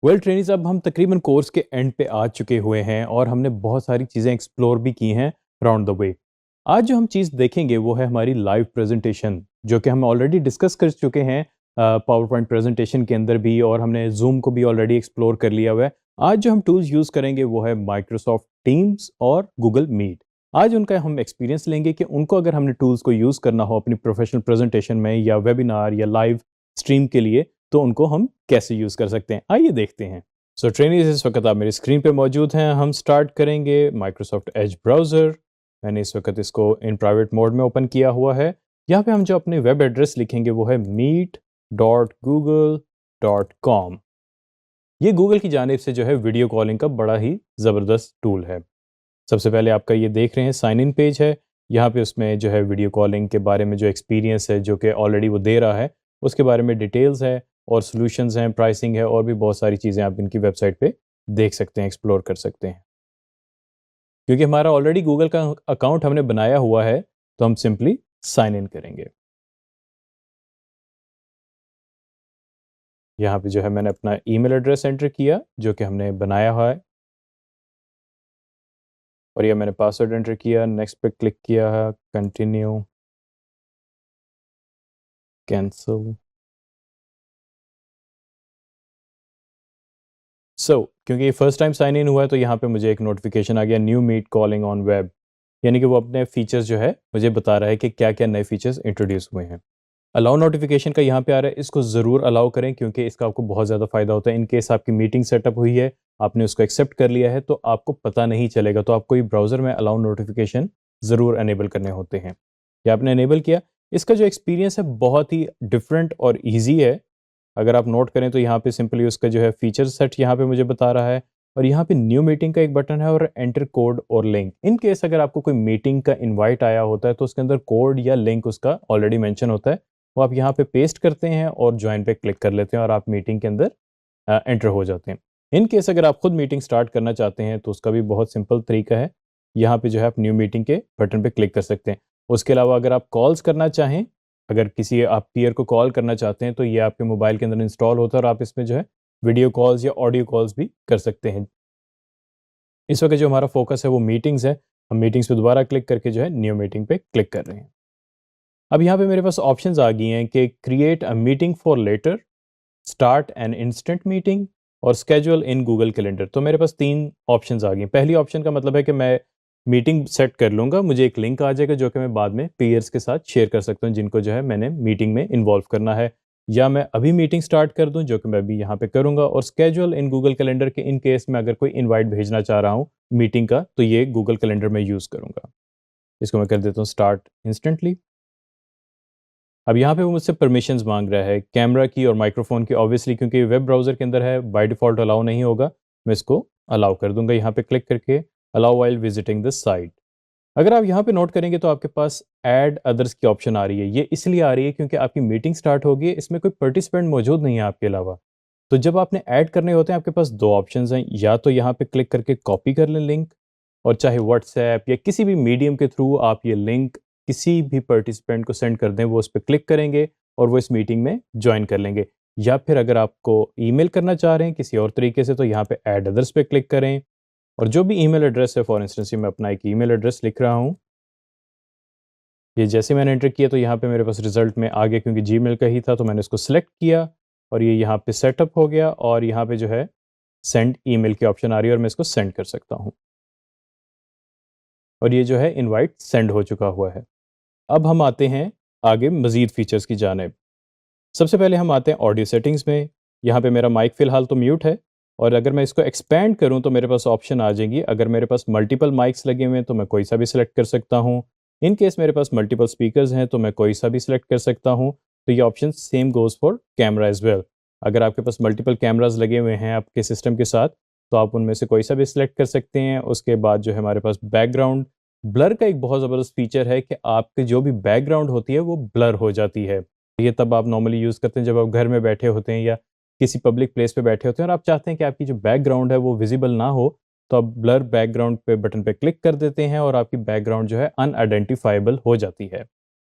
Trainees अब हम तकरीबन कोर्स के एंड पे आ चुके हुए हैं और हमने बहुत सारी चीज़ें एक्सप्लोर भी की हैं अराउंड द वे। आज जो हम चीज़ देखेंगे वो है हमारी लाइव प्रेजेंटेशन, जो कि हम ऑलरेडी डिस्कस कर चुके हैं पावर पॉइंट प्रेजेंटेशन के अंदर भी, और हमने जूम को भी ऑलरेडी एक्सप्लोर कर लिया हुआ है। आज जो हम टूल्स यूज़ करेंगे वो है माइक्रोसॉफ्ट टीम्स और गूगल मीट। आज उनका हम एक्सपीरियंस लेंगे कि उनको अगर हमने टूल्स को यूज़ करना हो अपनी प्रोफेशनल प्रेजेंटेशन में या वेबिनार या लाइव स्ट्रीम के लिए, तो उनको हम कैसे यूज़ कर सकते हैं, आइए देखते हैं। सो ट्रेनिंग इस वक्त आप मेरी स्क्रीन पे मौजूद हैं। हम स्टार्ट करेंगे माइक्रोसॉफ्ट एज ब्राउज़र। मैंने इस वक्त इसको इन प्राइवेट मोड में ओपन किया हुआ है। यहाँ पे हम जो अपने वेब एड्रेस लिखेंगे वो है meet.google.com। ये गूगल की जानिब से जो है वीडियो कॉलिंग का बड़ा ही ज़बरदस्त टूल है। सबसे पहले आपका ये देख रहे हैं साइन इन पेज है। यहाँ पे उसमें जो है वीडियो कॉलिंग के बारे में जो एक्सपीरियंस है जो कि ऑलरेडी वो दे रहा है, उसके बारे में डिटेल्स है और सॉल्यूशंस हैं, प्राइसिंग है और भी बहुत सारी चीज़ें आप इनकी वेबसाइट पे देख सकते हैं, एक्सप्लोर कर सकते हैं। क्योंकि हमारा ऑलरेडी गूगल का अकाउंट हमने बनाया हुआ है, तो हम सिंपली साइन इन करेंगे। यहाँ पे जो है मैंने अपना ईमेल एड्रेस एंटर किया जो कि हमने बनाया हुआ है, और ये मैंने पासवर्ड एंटर किया, नेक्स्ट पे क्लिक किया है, कंटिन्यू, कैंसिल। क्योंकि ये फर्स्ट टाइम साइन इन हुआ है तो यहाँ पे मुझे एक नोटिफिकेशन आ गया, new meet calling on web, यानी कि वो अपने फीचर्स जो है मुझे बता रहा है कि क्या क्या नए फीचर्स इंट्रोड्यूस हुए हैं। अलाउ नोटिफिकेशन का यहाँ पे आ रहा है, इसको ज़रूर अलाउ करें क्योंकि इसका आपको बहुत ज़्यादा फ़ायदा होता है। इन केस आपकी मीटिंग सेटअप हुई है, आपने उसको एक्सेप्ट कर लिया है, तो आपको पता नहीं चलेगा, तो आपको ये ब्राउज़र में अलाउ नोटिफिकेशन ज़रूर एनेबल करने होते हैं। ये आपने एनेबल किया। इसका जो एक्सपीरियंस है बहुत ही डिफरेंट और ईजी है। अगर आप नोट करें तो यहाँ पे सिंपली उसका जो है फीचर सेट यहाँ पे मुझे बता रहा है, और यहाँ पे न्यू मीटिंग का एक बटन है और एंटर कोड और लिंक। इन केस अगर आपको कोई मीटिंग का इनवाइट आया होता है तो उसके अंदर कोड या लिंक उसका ऑलरेडी मेंशन होता है, वो आप यहाँ पे पेस्ट करते हैं और ज्वाइन पे क्लिक कर लेते हैं और आप मीटिंग के अंदर एंटर हो जाते हैं। इन केस अगर आप खुद मीटिंग स्टार्ट करना चाहते हैं तो उसका भी बहुत सिंपल तरीका है। यहाँ पे जो है आप न्यू मीटिंग के बटन पे क्लिक कर सकते हैं। उसके अलावा अगर आप कॉल्स करना चाहें, अगर किसी आप पीयर को कॉल करना चाहते हैं तो ये आपके मोबाइल के अंदर इंस्टॉल होता है और आप इसमें जो है वीडियो कॉल्स या ऑडियो कॉल्स भी कर सकते हैं। इस वक्त जो हमारा फोकस है वो मीटिंग्स है। हम मीटिंग्स पे दोबारा क्लिक करके जो है न्यू मीटिंग पे क्लिक कर रहे हैं। अब यहाँ पे मेरे पास ऑप्शंस आ गई हैं कि create a meeting for later, start an instant meeting और स्केड्यूल इन गूगल कैलेंडर। तो मेरे पास 3 ऑप्शंस आ गई। पहली ऑप्शन का मतलब है कि मैं मीटिंग सेट कर लूँगा, मुझे एक लिंक आ जाएगा जो कि मैं बाद में पीयर्स के साथ शेयर कर सकता हूँ जिनको जो है मैंने मीटिंग में इन्वॉल्व करना है, या मैं अभी मीटिंग स्टार्ट कर दूँ जो कि मैं अभी यहाँ पे करूँगा। और स्केड्यूल इन गूगल कैलेंडर के इन केस में अगर कोई इन्वाइट भेजना चाह रहा हूँ मीटिंग का, तो ये गूगल कैलेंडर में यूज़ करूँगा। इसको मैं कर देता हूँ स्टार्ट इंस्टेंटली। अब यहाँ पे वो मुझसे परमिशंस मांग रहा है कैमरा की और माइक्रोफोन की, ऑब्वियसली क्योंकि वेब ब्राउज़र के अंदर है, बाय डिफ़ॉल्ट अलाउ नहीं होगा। मैं इसको अलाउ कर दूँगा यहाँ पे क्लिक करके, allow while visiting the site. अगर आप यहाँ पे नोट करेंगे तो आपके पास ऐड अदर्स की ऑप्शन आ रही है। ये इसलिए आ रही है क्योंकि आपकी मीटिंग स्टार्ट होगी है, इसमें कोई पार्टिसिपेंट मौजूद नहीं है आपके अलावा। तो जब आपने ऐड करने होते हैं आपके पास 2 ऑप्शंस हैं, या तो यहाँ पे क्लिक करके कॉपी कर लें लिंक, और चाहे व्हाट्सएप या किसी भी मीडियम के थ्रू आप ये लिंक किसी भी पार्टिसिपेंट को सेंड कर दें, वो उस पे क्लिक करेंगे और वो इस मीटिंग में जॉइन कर लेंगे। या फिर अगर आपको ईमेल करना चाह रहे हैं किसी और तरीके से तो यहाँ पे ऐड अदर्स पे क्लिक करें, और जो भी ईमेल एड्रेस है, फॉर इंस्टेंस मैं अपना एक ईमेल एड्रेस लिख रहा हूँ, ये जैसे मैंने एंटर किया तो यहाँ पे मेरे पास रिजल्ट में आ गया, क्योंकि जीमेल का ही था तो मैंने इसको सिलेक्ट किया और ये यहाँ पे सेटअप हो गया, और यहाँ पे जो है सेंड ईमेल की ऑप्शन आ रही है और मैं इसको सेंड कर सकता हूँ, और ये जो है इनवाइट सेंड हो चुका हुआ है। अब हम आते हैं आगे मज़ीद फीचर्स की जानिब। सबसे पहले हम आते हैं ऑडियो सेटिंग्स में। यहाँ पे मेरा माइक फ़िलहाल तो म्यूट है, और अगर मैं इसको एक्सपेंड करूँ तो मेरे पास ऑप्शन आ जाएंगी। अगर मेरे पास मल्टीपल माइक्स लगे हुए हैं तो मैं कोई सा भी सिलेक्ट कर सकता हूँ। इन केस मेरे पास मल्टीपल स्पीकर्स हैं तो मैं कोई सा भी सिलेक्ट कर सकता हूँ। तो ये option same goes for camera as well. अगर आपके पास मल्टीपल कैमराज लगे हुए हैं आपके सिस्टम के साथ तो आप उनमें से कोई सा भी सिलेक्ट कर सकते हैं। उसके बाद जो है हमारे पास बैकग्राउंड ब्लर का एक बहुत ज़बरदस्त फीचर है कि आपकी जो भी बैकग्राउंड होती है वो ब्लर हो जाती है। ये तब आप नॉर्मली यूज़ करते हैं जब आप घर में बैठे होते हैं या किसी पब्लिक प्लेस पे बैठे होते हैं और आप चाहते हैं कि आपकी जो बैकग्राउंड है वो विजिबल ना हो, तो आप ब्लर बैकग्राउंड पे बटन पे क्लिक कर देते हैं और आपकी बैकग्राउंड जो है अनआइडेंटिफाइबल हो जाती है।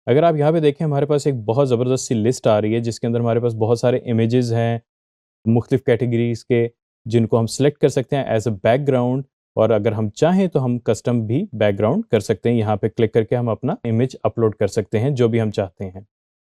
अगर आप यहाँ पे देखें हमारे पास एक बहुत ज़बरदस्त सी लिस्ट आ रही है जिसके अंदर हमारे पास बहुत सारे इमेजेस हैं मुख्तलिफ कैटेगरीज़ के। जिनको हम सेलेक्ट कर सकते हैं एज अ बैकग्राउंड, और अगर हम चाहें तो हम कस्टम भी बैकग्राउंड कर सकते हैं। यहाँ पे क्लिक करके हम अपना इमेज अपलोड कर सकते हैं जो भी हम चाहते हैं।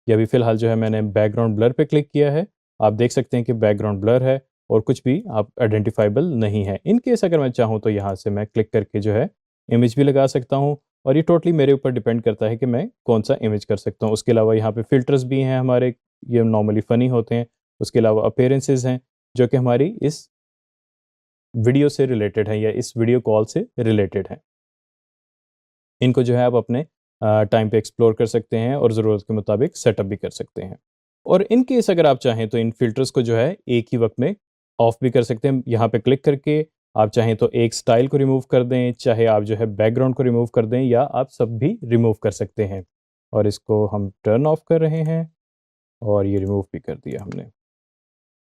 ये अभी फ़िलहाल जो है मैंने बैकग्राउंड ब्लर पे क्लिक किया है। आप देख सकते हैं कि बैकग्राउंड ब्लर है और कुछ भी आप आइडेंटिफाइबल नहीं है। इन केस अगर मैं चाहूँ तो यहाँ से मैं क्लिक करके जो है इमेज भी लगा सकता हूँ, और ये टोटली मेरे ऊपर डिपेंड करता है कि मैं कौन-सा इमेज कर सकता हूँ। उसके अलावा यहाँ पे फ़िल्टर्स भी हैं हमारे, ये नॉर्मली फ़नी होते हैं। उसके अलावा अपीयरेंसेस हैं जो कि हमारी इस वीडियो से रिलेटेड है या इस वीडियो कॉल से रिलेटेड है। इनको जो है आप अपने टाइम पे एक्सप्लोर कर सकते हैं और ज़रूरत के मुताबिक सेटअप भी कर सकते हैं। और इन केस अगर आप चाहें तो इन फ़िल्टर्स को जो है एक ही वक़्त में ऑफ भी कर सकते हैं। यहाँ पे क्लिक करके आप चाहें तो एक स्टाइल को रिमूव कर दें, चाहे आप जो है बैकग्राउंड को रिमूव कर दें, या आप सब भी रिमूव कर सकते हैं। और इसको हम टर्न ऑफ कर रहे हैं और ये रिमूव भी कर दिया हमने।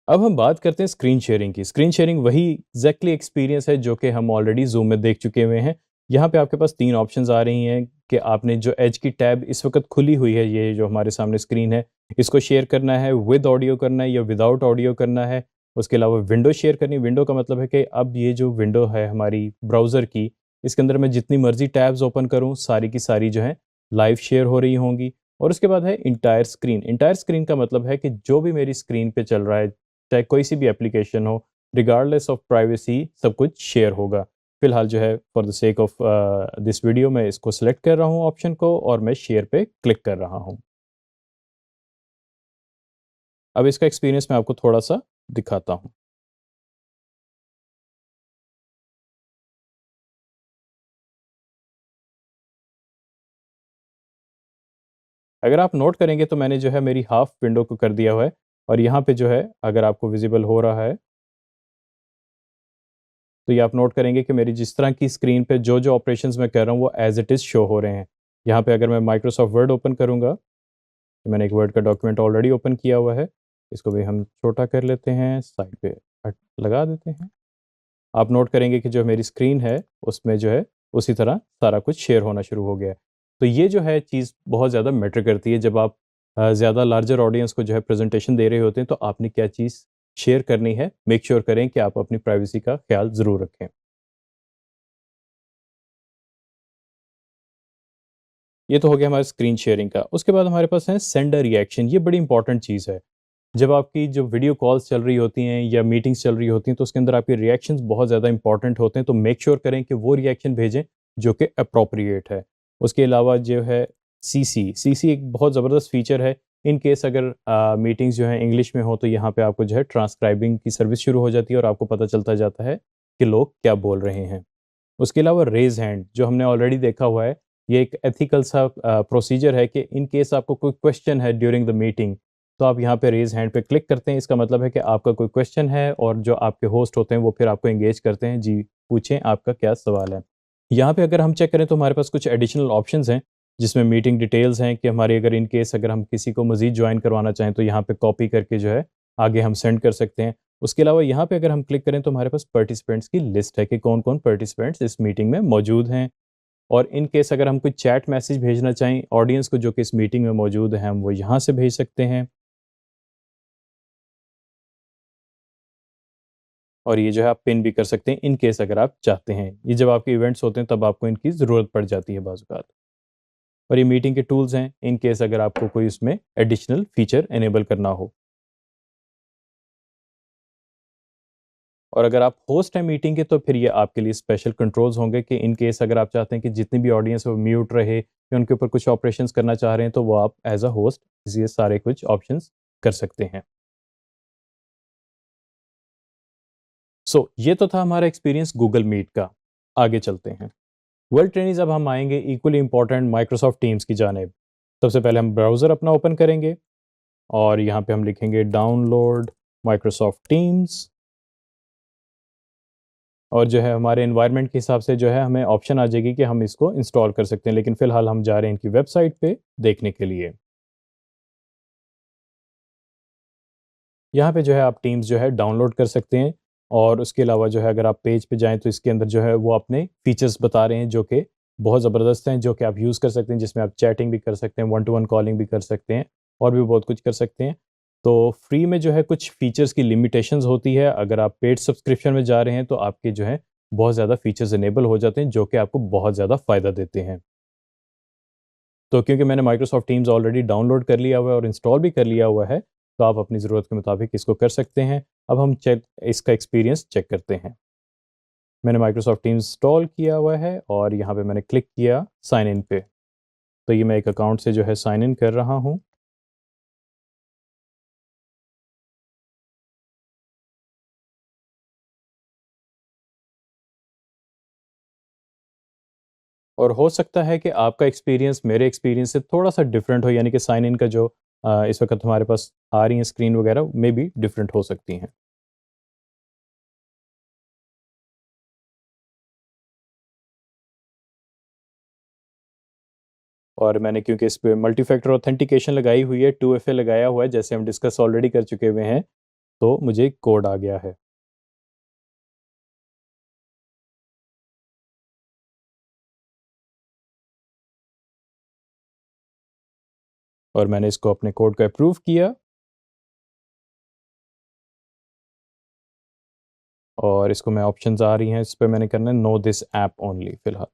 अब हम बात करते हैं स्क्रीन शेयरिंग की। स्क्रीन शेयरिंग वही एग्ज़ैक्टली एक्सपीरियंस है जो कि हम ऑलरेडी ज़ूम में देख चुके हुए हैं। यहाँ पे आपके पास 3 ऑप्शंस आ रही हैं कि आपने जो एज की टैब इस वक़्त खुली हुई है, ये जो हमारे सामने स्क्रीन है, इसको शेयर करना है, विद ऑडियो करना है या विदाउट ऑडियो करना है। उसके अलावा विंडो शेयर करनी है। विंडो का मतलब है कि अब ये जो विंडो है हमारी ब्राउज़र की, इसके अंदर मैं जितनी मर्ज़ी टैब्स ओपन करूँ, सारी की सारी जो हैं लाइव शेयर हो रही होंगी। और उसके बाद है एंटायर स्क्रीन। एंटायर स्क्रीन का मतलब है कि जो भी मेरी स्क्रीन पे चल रहा है, चाहे कोई सी भी एप्लीकेशन हो, रिगार्डलेस ऑफ प्राइवेसी सब कुछ शेयर होगा। फिलहाल जो है for the sake of this video मैं इसको सिलेक्ट कर रहा हूँ ऑप्शन को, और मैं शेयर पे क्लिक कर रहा हूँ। अब इसका एक्सपीरियंस मैं आपको थोड़ा-सा दिखाता हूँ। अगर आप नोट करेंगे तो मैंने जो है मेरी हाफ विंडो को कर दिया हुआ है, और यहाँ पे जो है अगर आपको विज़िबल हो रहा है, तो ये आप नोट करेंगे कि मेरी जिस तरह की स्क्रीन पे जो-जो ऑपरेशंस मैं कर रहा हूँ वो एज़ इट इज़ शो हो रहे हैं। यहाँ पे अगर मैं माइक्रोसॉफ्ट वर्ड ओपन करूँगा, तो मैंने एक वर्ड का डॉक्यूमेंट ऑलरेडी ओपन किया हुआ है। इसको भी हम छोटा कर लेते हैं, साइड पे हट लगा देते हैं। आप नोट करेंगे कि जो मेरी स्क्रीन है, उसमें जो है उसी तरह सारा कुछ शेयर होना शुरू हो गया है। तो ये जो है चीज़ बहुत ज़्यादा मैटर करती है जब आप ज़्यादा लार्जर ऑडियंस को जो है प्रेज़ेंटेशन दे रहे होते हैं, तो आपने क्या चीज़ शेयर करनी है, मेक श्योर करें कि आप अपनी प्राइवेसी का ख़्याल ज़रूर रखें। ये तो हो गया हमारा स्क्रीन शेयरिंग का। उसके बाद हमारे पास है सेंड अ रिएक्शन। ये बड़ी इंपॉर्टेंट चीज़ है। जब आपकी जो वीडियो कॉल्स चल रही होती हैं या मीटिंग्स चल रही होती हैं, तो उसके अंदर आपके रिएक्शंस बहुत ज़्यादा इंपॉर्टेंट होते हैं, तो मेक श्योर करें कि वो रिएक्शन भेजें जो कि एप्रोप्रिएट है। उसके अलावा जो है सीसी, सीसी एक बहुत ज़बरदस्त फीचर है। इन केस अगर मीटिंग्स जो हैं इंग्लिश में हो, तो यहाँ पे आपको जो है ट्रांसक्राइबिंग की सर्विस शुरू हो जाती है और आपको पता चलता जाता है कि लोग क्या बोल रहे हैं। उसके अलावा रेज़ हैंड जो हमने ऑलरेडी देखा हुआ है, ये एक एथिकल सा प्रोसीजर है कि इन केस आपको कोई क्वेश्चन है ड्यूरिंग द मीटिंग, तो आप यहाँ पे रेज़ हैंड पे क्लिक करते हैं। इसका मतलब है कि आपका कोई क्वेश्चन है और जो आपके होस्ट होते हैं वो फिर आपको एंगेज करते हैं, जी पूछें आपका क्या सवाल है। यहाँ पे अगर हम चेक करें तो हमारे पास कुछ एडिशनल ऑप्शंस हैं, जिसमें मीटिंग डिटेल्स हैं कि हमारी अगर इन केस अगर हम किसी को मज़ीद जॉइन करवाना चाहें तो यहाँ पे कॉपी करके जो है आगे हम सेंड कर सकते हैं। उसके अलावा यहाँ पे अगर हम क्लिक करें तो हमारे पास पार्टिसिपेंट्स की लिस्ट है कि कौन-कौन पार्टिसिपेंट्स इस मीटिंग में मौजूद हैं। और इन केस अगर हम कोई चैट मैसेज भेजना चाहें ऑडियंस को जो कि इस मीटिंग में मौजूद हैं, हम वो यहाँ से भेज सकते हैं। और ये जो है आप पिन भी कर सकते हैं इन केस अगर आप चाहते हैं। ये जब आपके इवेंट्स होते हैं तब आपको इनकी ज़रूरत पड़ जाती है बाज़ औक़ात। और ये मीटिंग के टूल्स हैं इन केस अगर आपको कोई उसमें एडिशनल फीचर इनेबल करना हो। और अगर आप होस्ट हैं मीटिंग के तो फिर ये आपके लिए स्पेशल कंट्रोल्स होंगे कि इन केस अगर आप चाहते हैं कि जितनी भी ऑडियंस है वो म्यूट रहे या उनके ऊपर कुछ ऑपरेशंस करना चाह रहे हैं, तो वो आप एज़ अ होस्ट ये सारे कुछ ऑप्शंस कर सकते हैं। सो ये तो था हमारा एक्सपीरियंस गूगल मीट का। आगे चलते हैं। वर्ल्ड ट्रेनीज़ अब हम आएँगे इक्वली इम्पोर्टेंट माइक्रोसॉफ्ट टीम्स की जानिब। सबसे पहले हम ब्राउज़र अपना ओपन करेंगे और यहाँ पे हम लिखेंगे डाउनलोड माइक्रोसॉफ्ट टीम्स, और जो है हमारे एनवायरनमेंट के हिसाब से जो है हमें ऑप्शन आ जाएगी कि हम इसको इंस्टॉल कर सकते हैं, लेकिन फ़िलहाल हम जा रहे हैं इनकी वेबसाइट पे देखने के लिए। यहाँ पे जो है आप टीम्स जो है डाउनलोड कर सकते हैं, और उसके अलावा जो है अगर आप पेज पे जाएँ तो इसके अंदर जो है वो अपने फीचर्स बता रहे हैं जो कि बहुत ज़बरदस्त हैं, जो कि आप यूज़ कर सकते हैं, जिसमें आप चैटिंग भी कर सकते हैं, वन टू वन कॉलिंग भी कर सकते हैं और भी बहुत कुछ कर सकते हैं। तो फ्री में जो है कुछ फीचर्स की लिमिटेशंस होती है, अगर आप पेड सब्सक्रिप्शन में जा रहे हैं तो आपके जो है बहुत ज़्यादा फीचर्स इनेबल हो जाते हैं, जो कि आपको बहुत ज़्यादा फ़ायदा देते हैं। तो क्योंकि मैंने माइक्रोसॉफ्ट टीम्स ऑलरेडी डाउनलोड कर लिया हुआ है और इंस्टॉल भी कर लिया हुआ है, तो आप अपनी ज़रूरत के मुताबिक इसको कर सकते हैं। अब हम चेक इसका एक्सपीरियंस चेक करते हैं। मैंने माइक्रोसॉफ्ट टीम्स इंस्टॉल किया हुआ है और यहाँ पे मैंने क्लिक किया साइन इन पे। तो ये मैं एक अकाउंट से जो है साइन इन कर रहा हूँ। और हो सकता है कि आपका एक्सपीरियंस मेरे एक्सपीरियंस से थोड़ा-सा डिफरेंट हो, यानी कि साइन इन का जो इस वक़्त हमारे पास आ रही हैं स्क्रीन वगैरह, मे बी डिफरेंट हो सकती हैं। और मैंने क्योंकि इस पे मल्टी फैक्टर ऑथेंटिकेशन लगाई हुई है, 2FA लगाया हुआ है, जैसे हम डिस्कस ऑलरेडी कर चुके हुए हैं, तो मुझे कोड आ गया है। और मैंने इसको अपने कोड को अप्रूव किया और इसको मैं ऑप्शंस आ रही हैं, इस पे मैंने करना है नो दिस ऐप ओनली फिलहाल।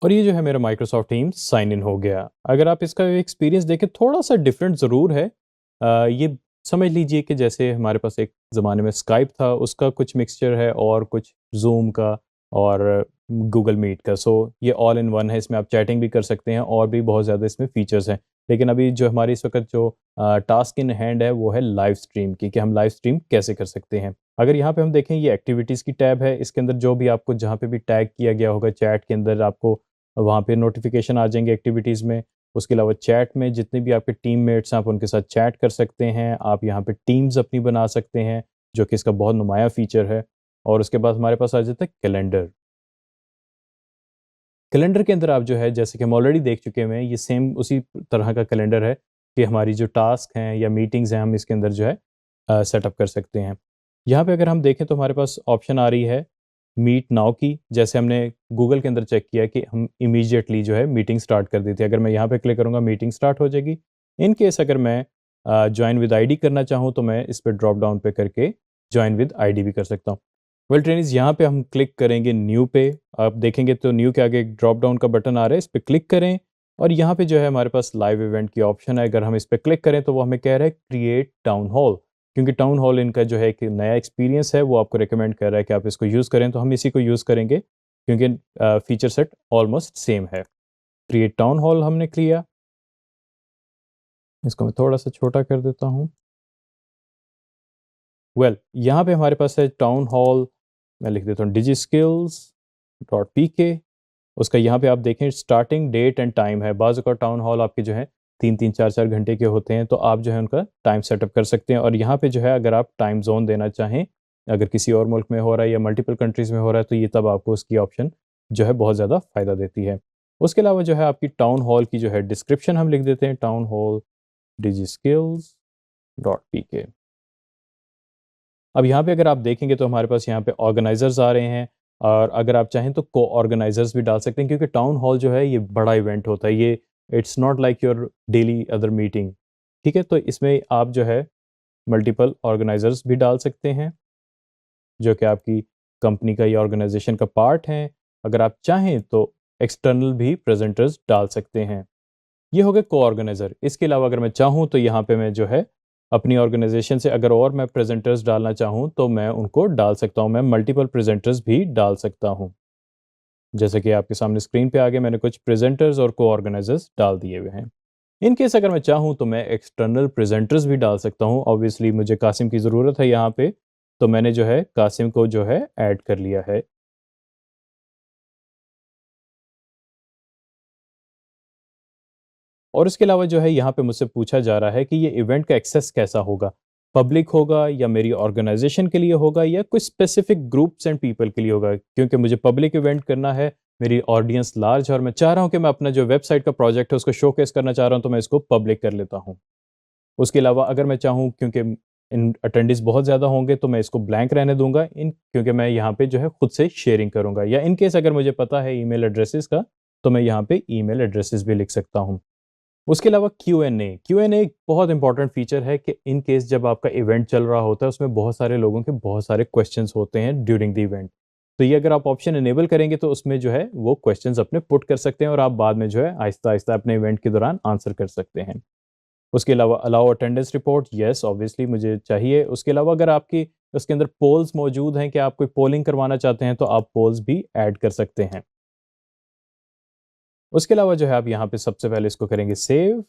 और ये जो है मेरा माइक्रोसॉफ्ट टीम्स साइन इन हो गया। अगर आप इसका एक्सपीरियंस देखें, थोड़ा-सा डिफरेंट ज़रूर है। ये समझ लीजिए कि जैसे हमारे पास एक ज़माने में स्काइप था, उसका कुछ मिक्सचर है और कुछ ज़ूम का और गूगल मीट का। सो ये ऑल इन वन है, इसमें आप चैटिंग भी कर सकते हैं और भी बहुत ज़्यादा इसमें फ़ीचर्स हैं। लेकिन अभी जो हमारी इस वक़्त जो टास्क इन हैंड है, वो है लाइव स्ट्रीम की, कि हम लाइव स्ट्रीम कैसे कर सकते हैं। अगर यहाँ पे हम देखें, ये एक्टिविटीज़ की टैब है, इसके अंदर जो भी आपको जहाँ पे भी टैग किया गया होगा चैट के अंदर, आपको वहाँ पे नोटिफ़िकेशन आ जाएँगे एक्टिविटीज़ में। उसके अलावा चैट में जितने भी आपके टीममेट्स हैं, आप उनके साथ चैट कर सकते हैं। आप यहाँ पे टीम्स अपनी बना सकते हैं, जो कि इसका बहुत नुमायाँ फ़ीचर है। और उसके बाद हमारे पास आ जाता है कैलेंडर। कैलेंडर के अंदर आप जो है, जैसे कि हम ऑलरेडी देख चुके हुए हैं, ये सेम उसी तरह का कैलेंडर है कि हमारी जो टास्क हैं या मीटिंग्स हैं, हम इसके अंदर जो है सेटअप कर सकते हैं। यहाँ पे अगर हम देखें तो हमारे पास ऑप्शन आ रही है मीट नाउ की। जैसे हमने गूगल के अंदर चेक किया कि हम इमीडिएटली जो है मीटिंग स्टार्ट कर दी थी। अगर मैं यहाँ पे क्लिक करूँगा, मीटिंग स्टार्ट हो जाएगी। इन केस अगर मैं जॉइन विद आईडी करना चाहूँ, तो मैं इस पे ड्रॉप डाउन पे करके जॉइन विद आईडी भी कर सकता हूँ। वेल ट्रेनीज़, यहाँ पे हम क्लिक करेंगे न्यू पे। आप देखेंगे तो न्यू के आगे एक ड्रॉप डाउन का बटन आ रहा है, इस पे क्लिक करें और यहाँ पे जो है हमारे पास लाइव इवेंट की ऑप्शन है। अगर हम इस पे क्लिक करें तो वो हमें कह रहा है क्रिएट टाउन हॉल, क्योंकि टाउन हॉल इनका जो है एक नया एक्सपीरियंस है, वो आपको रिकमेंड कर रहा है कि आप इसको यूज़ करें, तो हम इसी को यूज़ करेंगे क्योंकि फीचर सेट ऑलमोस्ट सेम है। क्रिएट टाउन हॉल हमने किया, इसको मैं थोड़ा सा छोटा कर देता हूँ। वेल यहाँ पे हमारे पास है टाउन हॉल, मैं लिख देता हूँ digiskills.pk। उसका यहाँ पे आप देखें स्टार्टिंग डेट एंड टाइम है। बाज़ अवत टाउन हॉल आपके जो है 3-3 4-4 घंटे के होते हैं, तो आप जो है उनका टाइम सेटअप कर सकते हैं। और यहाँ पे जो है अगर आप टाइम ज़ोन देना चाहें, अगर किसी और मुल्क में हो रहा है या मल्टीपल कंट्रीज़ में हो रहा है, तो ये तब आपको उसकी ऑप्शन जो है बहुत ज़्यादा फ़ायदा देती है। उसके अलावा जो है आपकी टाउन हॉल की जो है डिस्क्रिप्शन हम लिख देते हैं टाउन हॉल digiskills.pk। अब यहाँ पे अगर आप देखेंगे तो हमारे पास यहाँ पे ऑर्गेनाइज़र्स आ रहे हैं और अगर आप चाहें तो को-ऑर्गेनाइज़र्स भी डाल सकते हैं, क्योंकि टाउन हॉल जो है ये बड़ा इवेंट होता है। ये it's not like your daily other meeting, ठीक है? तो इसमें आप जो है मल्टीपल ऑर्गेनाइज़र्स भी डाल सकते हैं, जो कि आपकी कंपनी का या ऑर्गेनाइज़ेशन का पार्ट हैं। अगर आप चाहें तो एक्सटर्नल भी प्रेज़ेंटर्स डाल सकते हैं। ये हो गए को-ऑर्गेनाइज़र। इसके अलावा अगर मैं चाहूँ तो यहाँ पे मैं जो है अपनी ऑर्गेनाइज़ेशन से अगर और मैं प्रेज़ेंटर्स डालना चाहूँ तो मैं उनको डाल सकता हूँ। मैं मल्टीपल प्रेज़ेंटर्स भी डाल सकता हूँ। जैसे कि आपके सामने स्क्रीन पे आ गया, मैंने कुछ प्रेज़ेंटर्स और को-ऑर्गेनाइज़र्स डाल दिए हुए हैं। इन केस अगर मैं चाहूँ तो मैं एक्सटर्नल प्रेज़ेंटर्स भी डाल सकता हूँ। ऑब्वियसली मुझे कासिम की ज़रूरत है यहाँ पे, तो मैंने जो है कासिम को जो है ऐड कर लिया है। और इसके अलावा जो है यहाँ पे मुझसे पूछा जा रहा है कि ये इवेंट का एक्सेस कैसा होगा? पब्लिक होगा या मेरी ऑर्गेनाइज़ेशन के लिए होगा या कुछ स्पेसिफिक ग्रुप्स एंड पीपल के लिए होगा? क्योंकि मुझे पब्लिक इवेंट करना है, मेरी ऑडियंस लार्ज है और मैं चाह रहा हूँ कि मैं अपना जो वेबसाइट का प्रोजेक्ट है उसको शोकेस करना चाह रहा हूँ, तो मैं इसको पब्लिक कर लेता हूँ। उसके अलावा अगर मैं चाहूँ, क्योंकि इन अटेंडेंस बहुत ज़्यादा होंगे, तो मैं इसको ब्लैंक रहने दूँगा, क्योंकि मैं यहाँ पे जो है खुद से शेयरिंग करूँगा, या इन केस अगर मुझे पता है ईमेल एड्रेसेस का, तो मैं यहाँ पे ईमेल एड्रेसेस भी लिख सकता हूँ। उसके अलावा क्यू एन ए एक बहुत इंपॉर्टेंट फीचर है कि इन केस जब आपका इवेंट चल रहा होता है उसमें बहुत सारे लोगों के बहुत सारे क्वेश्चंस होते हैं ड्यूरिंग द इवेंट। तो ये अगर आप ऑप्शन इनेबल करेंगे तो उसमें जो है वो क्वेश्चंस अपने पुट कर सकते हैं और आप बाद में जो है आहिस्ता आहिस्ता अपने इवेंट के दौरान आंसर कर सकते हैं। उसके अलावा allow attendance report, yes obviously मुझे चाहिए। उसके अलावा अगर आपकी उसके अंदर पोल्स मौजूद हैं कि आप कोई पोलिंग करवाना चाहते हैं तो आप पोल्स भी ऐड कर सकते हैं। उसके अलावा जो है आप यहाँ पे सबसे पहले इसको करेंगे सेव,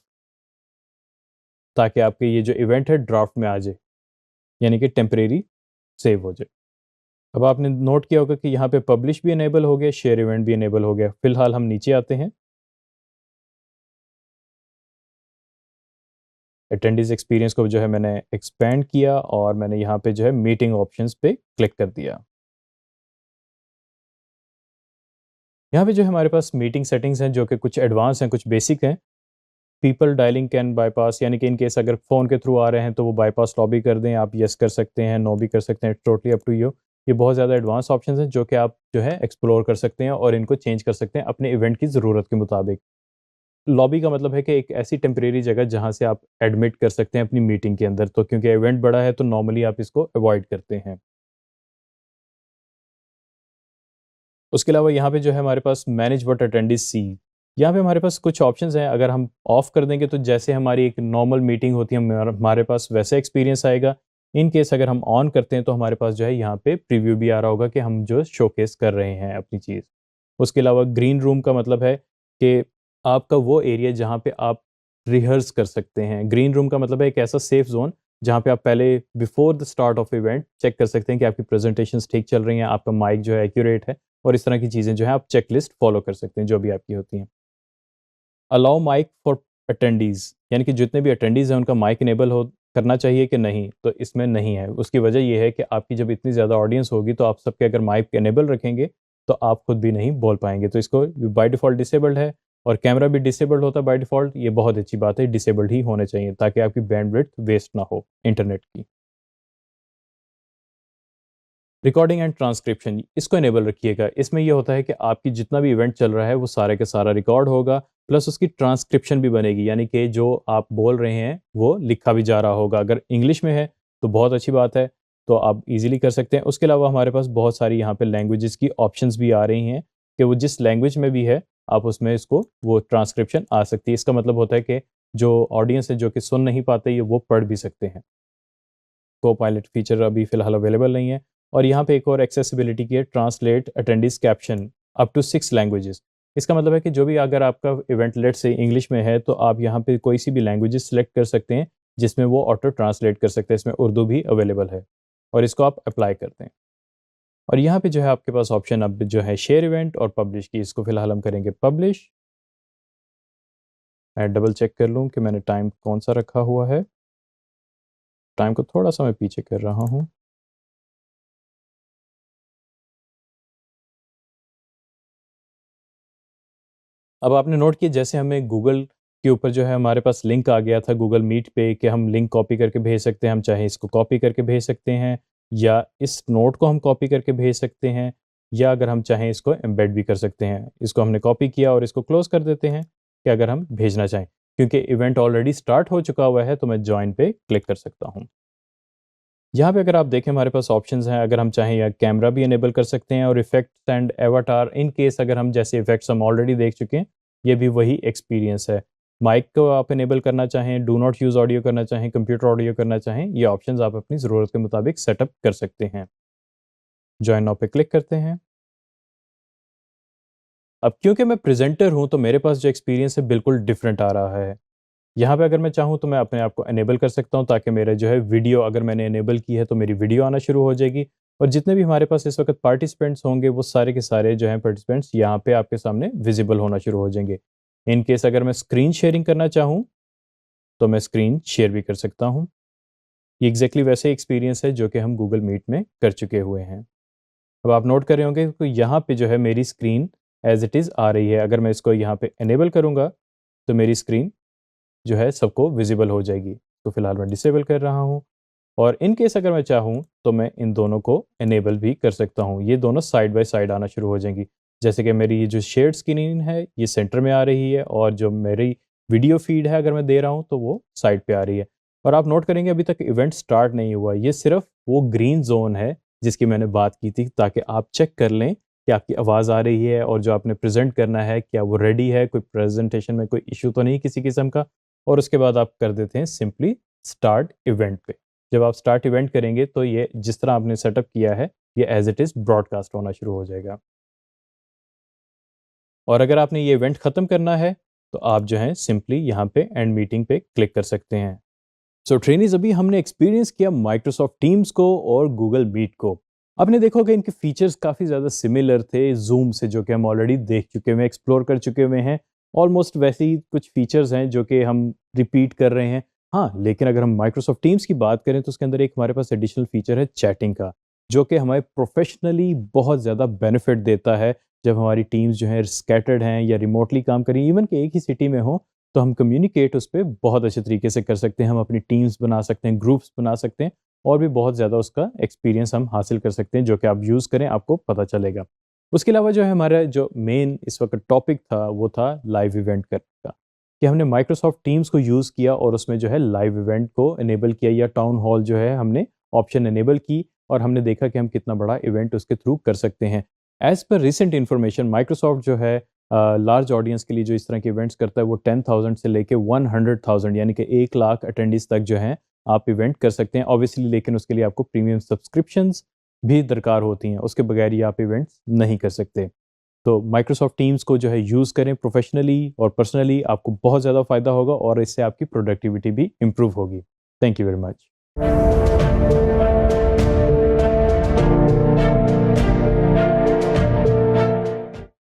ताकि आपके ये जो इवेंट है ड्राफ्ट में आ जाए, यानी कि टेम्परेरी सेव हो जाए। अब आपने नोट किया होगा कि यहाँ पे पब्लिश भी इनेबल हो गया, शेयर इवेंट भी इनेबल हो गया। फिलहाल हम नीचे आते हैं, अटेंडीज एक्सपीरियंस को जो है मैंने एक्सपेंड किया और मैंने यहाँ पे जो है मीटिंग ऑप्शंस पे क्लिक कर दिया। यहाँ पे जो है हमारे पास मीटिंग सेटिंग्स हैं जो कि कुछ एडवांस हैं, कुछ बेसिक हैं। पीपल डायलिंग कैन बाईपास, यानी कि इन केस अगर फ़ोन के थ्रू आ रहे हैं तो वो बाईपास लॉबी कर दें, आप येस कर सकते हैं, नो भी कर सकते हैं, टोटली अप टू यू। ये बहुत ज़्यादा एडवांस ऑप्शंस हैं जो कि आप जो है एक्सप्लोर कर सकते हैं और इनको चेंज कर सकते हैं अपने इवेंट की ज़रूरत के मुताबिक। लॉबी का मतलब है कि एक ऐसी टेम्परेरी जगह जहाँ से आप एडमिट कर सकते हैं अपनी मीटिंग के अंदर, तो क्योंकि इवेंट बड़ा है तो नॉर्मली आप इसको अवॉइड करते हैं। उसके अलावा यहाँ पे जो है हमारे पास मैनेज व्हाट अटेंडेes सी, यहाँ पे हमारे पास कुछ ऑप्शंस हैं। अगर हम ऑफ कर देंगे तो जैसे हमारी एक नॉर्मल मीटिंग होती है हमारे पास वैसा एक्सपीरियंस आएगा। इन केस अगर हम ऑन करते हैं तो हमारे पास जो है यहाँ पे प्रीव्यू भी आ रहा होगा कि हम जो शोकेस कर रहे हैं अपनी चीज़। उसके अलावा ग्रीन रूम का मतलब है कि आपका वो एरिया जहाँ पे आप रिहर्स कर सकते हैं। ग्रीन रूम का मतलब है एक ऐसा सेफ ज़ोन जहाँ पे आप पहले before the start of event check कर सकते हैं कि आपकी प्रेजेंटेशंस ठीक चल रही हैं, आपका माइक जो है एक्यूरेट है और इस तरह की चीज़ें जो है आप चेकलिस्ट फॉलो कर सकते हैं जो भी आपकी होती हैं। अलाउ माइक फॉर अटेंडीज़, यानी कि जितने भी अटेंडीज़ हैं उनका माइक इनेबल हो करना चाहिए कि नहीं, तो इसमें नहीं है। उसकी वजह ये है कि आपकी जब इतनी ज़्यादा ऑडियंस होगी तो आप सबके अगर माइक इनेबल रखेंगे तो आप खुद भी नहीं बोल पाएँगे। तो इसको बाय डिफ़ॉल्ट डिसेबल्ड है और कैमरा भी डिसेबल्ड होता है बाय डिफ़ॉल्ट। ये बहुत अच्छी बात है, डिसेबल्ड ही होने चाहिए ताकि आपकी बैंडविड्थ वेस्ट ना हो इंटरनेट की। रिकॉर्डिंग एंड ट्रांसक्रिप्शन इसको इनेबल रखिएगा। इसमें ये होता है कि आपकी जितना भी इवेंट चल रहा है वो सारे का सारा रिकॉर्ड होगा, प्लस उसकी ट्रांसक्रिप्शन भी बनेगी, यानी कि जो आप बोल रहे हैं वो लिखा भी जा रहा होगा। अगर इंग्लिश में है तो बहुत अच्छी बात है, तो आप इजीली कर सकते हैं। उसके अलावा हमारे पास बहुत सारी यहाँ पे लैंग्वेजेस की ऑप्शंस भी आ रही हैं कि वो जिस लैंग्वेज में भी है आप उसमें इसको वो ट्रांसक्रिप्शन आ सकती है। इसका मतलब होता है कि जो ऑडियंस है जो कि सुन नहीं पाते ये वो पढ़ भी सकते हैं। को पायलट फीचर अभी फ़िलहाल अवेलेबल नहीं है। और यहाँ पे एक और एक्सेसिबिलिटी की है, translate attendees caption up to 6 languages. इसका मतलब है कि जो भी अगर आपका इवेंट लेट से इंग्लिश में है तो आप यहाँ पे कोई सी भी लैंग्वेजेस सेलेक्ट कर सकते हैं जिसमें वो ऑटो ट्रांसलेट कर सकते हैं। इसमें उर्दू भी अवेलेबल है और इसको आप अप्लाई करते हैं। और यहाँ पे जो है आपके पास ऑप्शन अब जो है शेयर इवेंट और पब्लिश की, इसको फ़िलहाल हम करेंगे पब्लिश। मैं डबल चेक कर लूँ कि मैंने टाइम कौन-सा रखा हुआ है। टाइम को थोड़ा-सा मैं पीछे कर रहा हूँ। अब आपने नोट किया जैसे हमें गूगल के ऊपर जो है हमारे पास लिंक आ गया था गूगल मीट पे कि हम लिंक कॉपी करके भेज सकते हैं। हम चाहे इसको कॉपी करके भेज सकते हैं या इस नोट को हम कॉपी करके भेज सकते हैं या अगर हम चाहें इसको एम्बेड भी कर सकते हैं। इसको हमने कॉपी किया और इसको क्लोज़ कर देते हैं कि अगर हम भेजना चाहें। क्योंकि इवेंट ऑलरेडी स्टार्ट हो चुका हुआ है तो मैं जॉइन पे क्लिक कर सकता हूँ। यहाँ पे अगर आप देखें हमारे पास ऑप्शंस हैं, अगर हम चाहें या कैमरा भी इनेबल कर सकते हैं और effects and Avatar in case अगर हम जैसे इफ़ेक्ट्स हम ऑलरेडी देख चुके हैं, ये भी वही एक्सपीरियंस है। माइक को आप इनेबल करना चाहें, डू नॉट यूज़ ऑडियो करना चाहें, कंप्यूटर ऑडियो करना चाहें, ये ऑप्शंस आप अपनी ज़रूरत के मुताबिक सेटअप कर सकते हैं। जॉइन नाउ पे क्लिक करते हैं। अब क्योंकि मैं प्रेज़ेंटर हूँ, तो मेरे पास जो एक्सपीरियंस है बिल्कुल डिफरेंट आ रहा है। यहाँ पे अगर मैं चाहूँ तो मैं अपने आप को इनेबल कर सकता हूँ ताकि मेरा जो है वीडियो अगर मैंने इनेबल की है तो मेरी वीडियो आना शुरू हो जाएगी और जितने भी हमारे पास इस वक्त पार्टिसिपेंट्स होंगे वो सारे के सारे जो हैं पार्टिसिपेंट्स यहाँ पे आपके सामने विजिबल होना शुरू हो जाएंगे। इन केस अगर मैं स्क्रीन शेयरिंग करना चाहूँ तो मैं स्क्रीन शेयर भी कर सकता हूँ। ये एग्जैक्टली वैसे एक्सपीरियंस है जो कि हम गूगल मीट में कर चुके हुए हैं। अब आप नोट कर रहे होंगे कि यहाँ पे जो है मेरी स्क्रीन एज इट इज़ आ रही है। अगर मैं इसको यहाँ पे इनेबल करूँगा तो मेरी स्क्रीन जो है सबको विजिबल हो जाएगी। तो फिलहाल मैं डिसेबल कर रहा हूँ और इन केस अगर मैं चाहूँ तो मैं इन दोनों को इनेबल भी कर सकता हूँ। ये दोनों साइड बाय साइड आना शुरू हो जाएंगी। जैसे कि मेरी ये जो शेयर्ड स्क्रीन है ये सेंटर में आ रही है और जो मेरी वीडियो फीड है अगर मैं दे रहा हूँ तो वो साइड पे आ रही है। और आप नोट करेंगे अभी तक इवेंट स्टार्ट नहीं हुआ, ये सिर्फ वो ग्रीन ज़ोन है जिसकी मैंने बात की थी, ताकि आप चेक कर लें कि आपकी आवाज़ आ रही है और जो आपने प्रेज़ेंट करना है क्या वो रेडी है, कोई प्रेज़ेंटेशन में कोई इश्यू तो नहीं किसी किस्म का। और उसके बाद आप कर देते हैं सिंपली स्टार्ट इवेंट पे। जब आप स्टार्ट इवेंट करेंगे तो ये जिस तरह आपने सेटअप किया है, ये एज़ इट इज़ ब्रॉडकास्ट होना शुरू हो जाएगा। और अगर आपने ये इवेंट ख़त्म करना है, तो आप जो है सिंपली यहाँ पे एंड मीटिंग पे क्लिक कर सकते हैं। सो ट्रेनीज, अभी हमने एक्सपीरियंस किया माइक्रोसॉफ्ट टीम्स को और गूगल मीट को। आपने देखा होगा इनके फीचर्स काफ़ी ज़्यादा सिमिलर थे जूम से, जो कि हम ऑलरेडी देख चुके हुए हैं, एक्सप्लोर कर चुके हुए हैं। ऑलमोस्ट वैसे ही कुछ फीचर्स हैं जो कि हम रिपीट कर रहे हैं। हाँ, लेकिन अगर हम माइक्रोसॉफ्ट टीम्स की बात करें तो उसके अंदर एक हमारे पास एडिशनल फीचर है चैटिंग का, जो कि हमें प्रोफेशनली बहुत ज़्यादा बेनिफिट देता है। जब हमारी टीम्स जो है स्कैटर्ड हैं या रिमोटली काम करें, इवन कि एक ही सिटी में हो, तो हम कम्युनिकेट उस पे बहुत अच्छे तरीके से कर सकते हैं। हम अपनी टीम्स बना सकते हैं, ग्रुप्स बना सकते हैं और भी बहुत ज़्यादा उसका एक्सपीरियंस हम हासिल कर सकते हैं, जो कि आप यूज़ करें आपको पता चलेगा। उसके अलावा जो है हमारा जो मेन इस वक़्त टॉपिक था, वो था लाइव इवेंट करने का, कि हमने माइक्रोसॉफ्ट टीम्स को यूज़ किया और उसमें जो है लाइव इवेंट को इनेबल किया, या टाउन हॉल जो है हमने ऑप्शन इनेबल की और हमने देखा कि हम कितना बड़ा इवेंट उसके थ्रू कर सकते हैं। As per recent information Microsoft जो है लार्ज ऑडियंस के लिए जो इस तरह के इवेंट्स करता है, वो 10,000 से लेके 100,000 यानी कि 1 लाख अटेंडीज़ तक जो हैं आप इवेंट कर सकते हैं ऑब्वियसली, लेकिन उसके लिए आपको प्रीमियम सब्सक्रिप्शंस भी दरकार होती हैं, उसके बगैर ये आप इवेंट्स नहीं कर सकते। तो माइक्रोसॉफ्ट टीम्स को जो है यूज़ करें प्रोफेशनली और पर्सनली, आपको बहुत ज़्यादा फ़ायदा होगा और इससे आपकी प्रोडक्टिविटी भी इम्प्रूव होगी। Thank you very much.